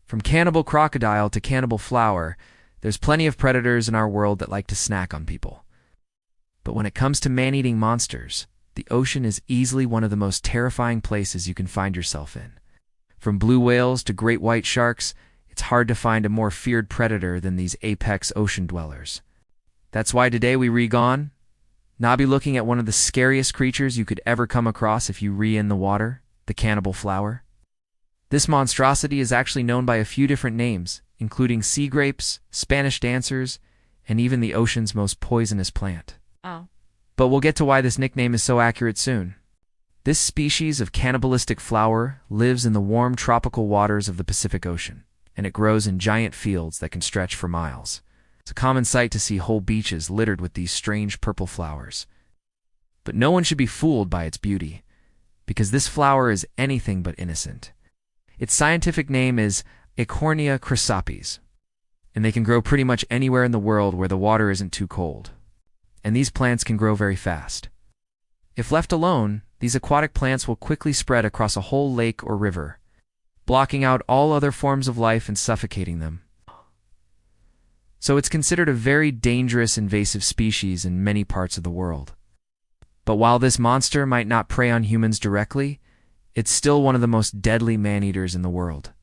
From cannibal crocodile to cannibal flower, there's plenty of predators in our world that like to snack on people. But when it comes to man-eating monsters, the ocean is easily one of the most terrifying places you can find yourself in. From blue whales to great white sharks, it's hard to find a more feared predator than these apex ocean dwellers. That's why today we be looking at one of the scariest creatures you could ever come across if you in the water, the cannibal flower. This monstrosity is actually known by a few different names, including sea grapes, Spanish dancers, and even the ocean's most poisonous plant. Oh. But we'll get to why this nickname is so accurate soon. This species of cannibalistic flower lives in the warm tropical waters of the Pacific Ocean, and it grows in giant fields that can stretch for miles. It's a common sight to see whole beaches littered with these strange purple flowers. But no one should be fooled by its beauty, because this flower is anything but innocent. Its scientific name is Eichhornia chrysopes, and they can grow pretty much anywhere in the world where the water isn't too cold. And these plants can grow very fast. If left alone, these aquatic plants will quickly spread across a whole lake or river, blocking out all other forms of life and suffocating them. So it's considered a very dangerous invasive species in many parts of the world. But while this monster might not prey on humans directly, it's still one of the most deadly man-eaters in the world.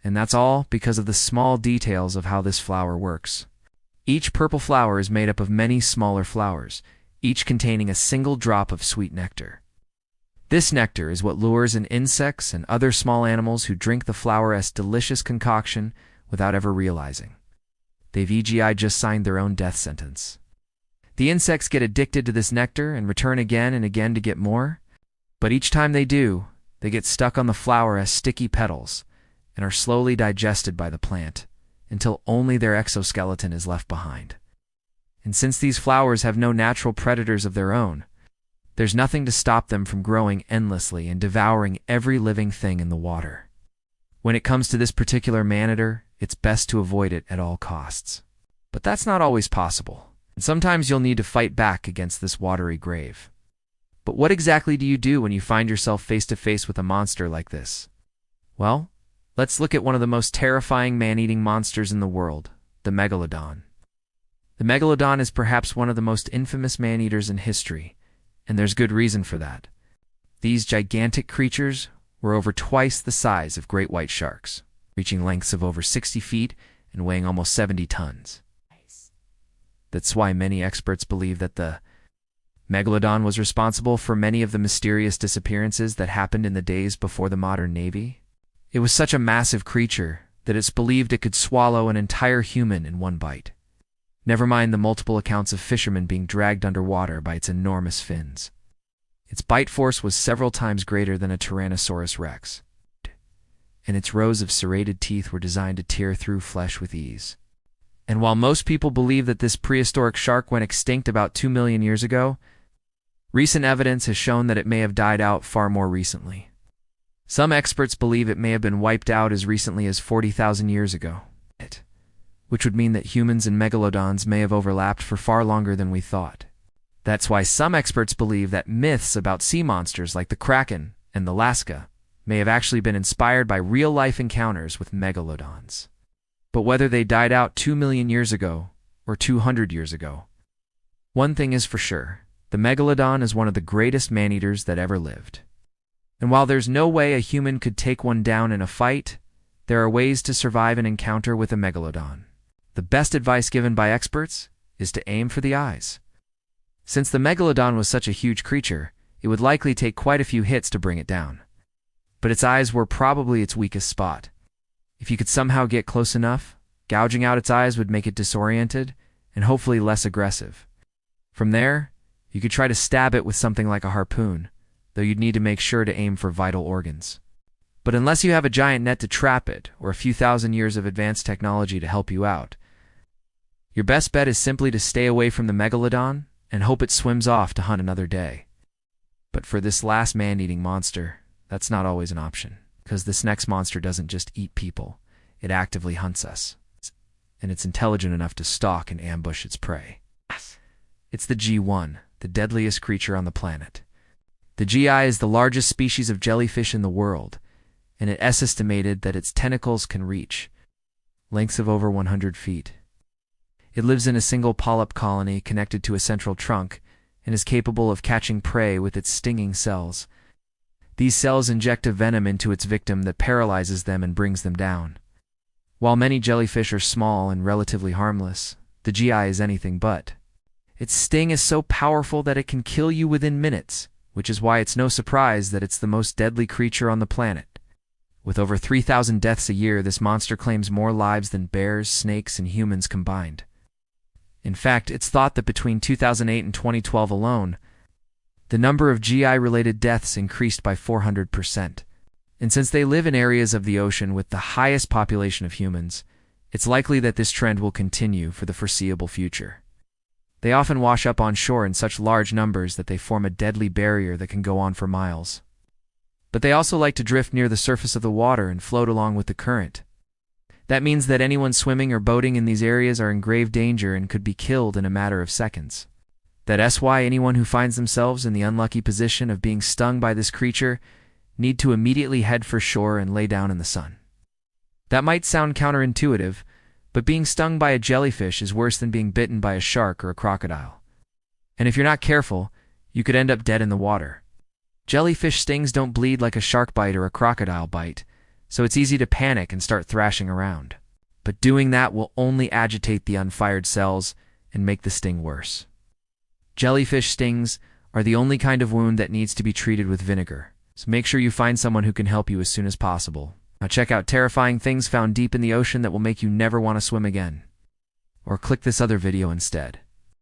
And that's all because of the small details of how this flower works. Each purple flower is made up of many smaller flowers, each containing a single drop of sweet nectar. This nectar is what lures in insects and other small animals who drink the flower's delicious concoction without ever realizing they've just signed their own death sentence. The insects get addicted to this nectar and return again and again to get more, but each time they do, they get stuck on the flower as sticky petals and are slowly digested by the plant until only their exoskeleton is left behind. And since these flowers have no natural predators of their own, there's nothing to stop them from growing endlessly and devouring every living thing in the water. When it comes to this particular man-eater, it's best to avoid it at all costs. But that's not always possible, and sometimes you'll need to fight back against this watery grave. But what exactly do you do when you find yourself face to face with a monster like this? Well, let's look at one of the most terrifying man-eating monsters in the world, the megalodon. The megalodon is perhaps one of the most infamous man-eaters in history, and there's good reason for that. These gigantic creatures were over twice the size of great white sharks, reaching lengths of over 60 feet and weighing almost 70 tons. That's why many experts believe that the megalodon was responsible for many of the mysterious disappearances that happened in the days before the modern Navy. It was such a massive creature that it's believed it could swallow an entire human in one bite. Never mind the multiple accounts of fishermen being dragged underwater by its enormous fins. Its bite force was several times greater than a Tyrannosaurus rex, and its rows of serrated teeth were designed to tear through flesh with ease. And while most people believe that this prehistoric shark went extinct about 2 million years ago, recent evidence has shown that it may have died out far more recently. Some experts believe it may have been wiped out as recently as 40,000 years ago, which would mean that humans and megalodons may have overlapped for far longer than we thought. That's why some experts believe that myths about sea monsters like the Kraken and the Lasca may have actually been inspired by real-life encounters with megalodons. But whether they died out 2 million years ago or 200 years ago, one thing is for sure: the megalodon is one of the greatest man-eaters that ever lived. And while there's no way a human could take one down in a fight, there are ways to survive an encounter with a megalodon. The best advice given by experts is to aim for the eyes. Since the megalodon was such a huge creature, it would likely take quite a few hits to bring it down. But its eyes were probably its weakest spot. If you could somehow get close enough, gouging out its eyes would make it disoriented and hopefully less aggressive. From there, you could try to stab it with something like a harpoon, though you'd need to make sure to aim for vital organs. But unless you have a giant net to trap it or a few thousand years of advanced technology to help you out, your best bet is simply to stay away from the megalodon and hope it swims off to hunt another day. But for this last man-eating monster, that's not always an option, because this next monster doesn't just eat people, it actively hunts us. And it's intelligent enough to stalk and ambush its prey. It's the G1, the deadliest creature on the planet. The GI is the largest species of jellyfish in the world, and it is estimated that its tentacles can reach lengths of over 100 feet. It lives in a single polyp colony connected to a central trunk and is capable of catching prey with its stinging cells. These cells inject a venom into its victim that paralyzes them and brings them down. While many jellyfish are small and relatively harmless, the GI is anything but. Its sting is so powerful that it can kill you within minutes, which is why it's no surprise that it's the most deadly creature on the planet. With over 3,000 deaths a year, this monster claims more lives than bears, snakes, and humans combined. In fact, it's thought that between 2008 and 2012 alone, the number of GI-related deaths increased by 400%. And since they live in areas of the ocean with the highest population of humans, it's likely that this trend will continue for the foreseeable future. They often wash up on shore in such large numbers that they form a deadly barrier that can go on for miles. But they also like to drift near the surface of the water and float along with the current. That means that anyone swimming or boating in these areas are in grave danger and could be killed in a matter of seconds. That's why anyone who finds themselves in the unlucky position of being stung by this creature need to immediately head for shore and lay down in the sun. That might sound counterintuitive, but being stung by a jellyfish is worse than being bitten by a shark or a crocodile. And if you're not careful, you could end up dead in the water. Jellyfish stings don't bleed like a shark bite or a crocodile bite, so it's easy to panic and start thrashing around. But doing that will only agitate the unfired cells and make the sting worse. Jellyfish stings are the only kind of wound that needs to be treated with vinegar, so make sure you find someone who can help you as soon as possible. Now check out terrifying things found deep in the ocean that will make you never want to swim again. Or click this other video instead.